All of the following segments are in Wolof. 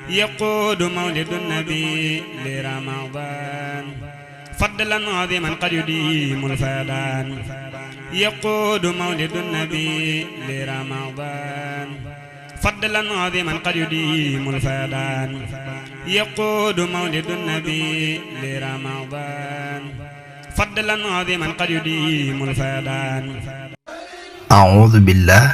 يقود مولد النبي لرمضان فضلا عظيما قد يديم الفيضان يقود مولد النبي لرمضان فضلا عظيما قد يديم الفيضان يقود مولد النبي لرمضان فضلا عظيما قد يديم الفيضان أعوذ بالله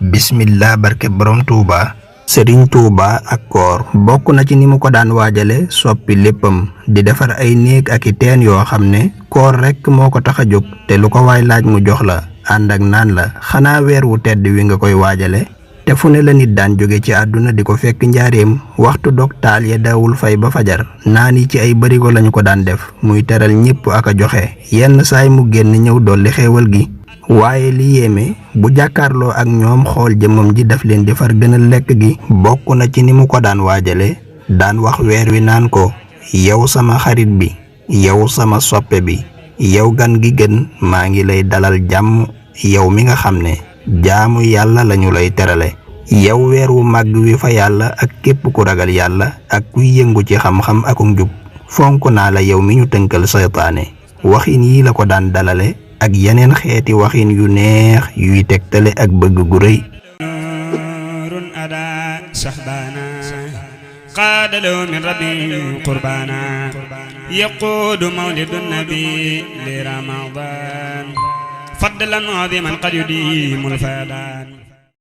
بسم الله barke borom Touba Serigne Touba ak koor bokk na ci ni mu ko daan waajale soppi léppam di defar ay néeg ak i teen yoo xam ne koor rekk moo ko tax a jóg te lu ko waay laaj mu jox la ànd ak naan la xanaa weer wu tedd wi nga koy waajale te fu ne la nit daan jóge ci àdduna di ko fekk njaareem waxtu dog taal ya daawul fay ba fajar naan yi ci ay barigo lañu ko daan def muy teral ñépp ak a joxe yenn saay mu génn ñëw dolli xéewal gi waaye li yéeme bu jàkkaarloo ak ñoom xool jëmmam ji daf leen di far gënal lekk gi bokk na ci ni mu ko daan waajale daan wax weer wi naan ko yow sama xarit bi yow sama soppe bi yow gan gi gën maa ngi lay dalal jàmm yow mi nga xam ne jaamu yàlla lañu lay terale yow weer wu màgg wi fa yàlla ak képp ku ragal yàlla ak kuy yëngu ci xam-xam ak njub fonk naa la yow mi ñu tënkal saytaane waxin yi la ko daan dalale ak yeneen xeeti waxin yu neex yuy tegtale ak bëgg gu rëy نور أدا شهبانا قاد له من ربي قربانا يقود مولد النبي لرمضان فضلا عظيما قد يديم الفيضان